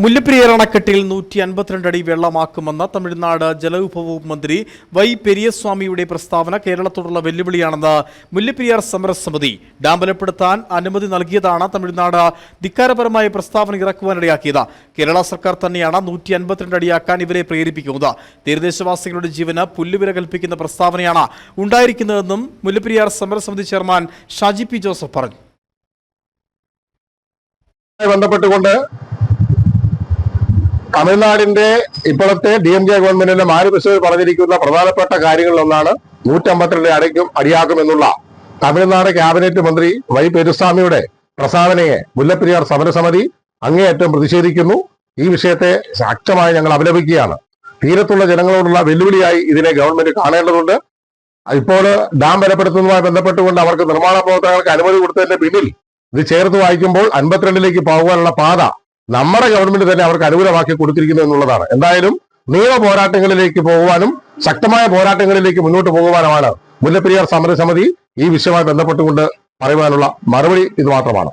മുല്ലപ്പെരിയാർ അണക്കെട്ടിൽ 152 അടി വെള്ളമാക്കുമെന്ന തമിഴ്നാട് ജലവിഭവ വകുപ്പ് മന്ത്രി വൈ പെരിയസ്വാമിയുടെ പ്രസ്താവന കേരളത്തോടുള്ള വെല്ലുവിളിയാണെന്ന് മുല്ലപ്പെരിയാർ സമരസമിതി. ഡാം ബലപ്പെടുത്താൻ അനുമതി നൽകിയതാണ് തമിഴ്നാട് ധിക്കാരപരമായ പ്രസ്താവന ഇറക്കുവാനിടയാക്കിയത്. കേരള സർക്കാർ തന്നെയാണ് 152 അടിയാക്കാൻ ഇവരെ പ്രേരിപ്പിക്കുന്നത്. തീരദേശവാസികളുടെ ജീവന് പുല്ലുവില കൽപ്പിക്കുന്ന പ്രസ്താവനയാണ് ഉണ്ടായിരിക്കുന്നതെന്നും മുല്ലപ്പെരിയാർ സമരസമിതി ചെയർമാൻ ഷാജി പി ജോസഫ് പറഞ്ഞു. തമിഴ്നാടിന്റെ ഇപ്പോഴത്തെ DMK ഗവൺമെന്റിന്റെ മാനിഫെസ്റ്റോയിൽ പറഞ്ഞിരിക്കുന്ന പ്രധാനപ്പെട്ട കാര്യങ്ങളിലൊന്നാണ് 152 അടിയാക്കും എന്നുള്ള തമിഴ്നാട് ക്യാബിനറ്റ് മന്ത്രി വൈ പെരുസ്വാമിയുടെ പ്രസ്താവനയെ മുല്ലപ്പെരിയാർ സമരസമിതി അങ്ങേയറ്റം പ്രതിഷേധിക്കുന്നു. ഈ വിഷയത്തെ ശക്തമായി ഞങ്ങൾ അപലപിക്കുകയാണ്. തീരത്തുള്ള ജനങ്ങളോടുള്ള വെല്ലുവിളിയായി ഇതിനെ ഗവൺമെന്റ് കാണേണ്ടതുണ്ട്. ഇപ്പോൾ ഡാം ബലപ്പെടുത്തുന്നതുമായി ബന്ധപ്പെട്ടുകൊണ്ട് അവർക്ക് നിർമ്മാണ പ്രവർത്തനങ്ങൾക്ക് അനുമതി കൊടുത്തതിന്റെ പിന്നിൽ ഇത് ചേർത്ത് വായിക്കുമ്പോൾ 52ലേക്ക് പോകാനുള്ള പാത നമ്മുടെ ഗവൺമെന്റ് തന്നെ അവർക്ക് അനുകൂലമാക്കി കൊടുത്തിരിക്കുന്നു എന്നുള്ളതാണ്. എന്തായാലും നിയമ പോരാട്ടങ്ങളിലേക്ക് പോകുവാനും ശക്തമായ പോരാട്ടങ്ങളിലേക്ക് മുന്നോട്ട് പോകുവാനുമാണ് മുല്ലപ്പെരിയാർ സമരസമിതി ഈ വിഷയവുമായി ബന്ധപ്പെട്ടുകൊണ്ട് പറയുവാനുള്ള മറുപടി ഇത് മാത്രമാണ്.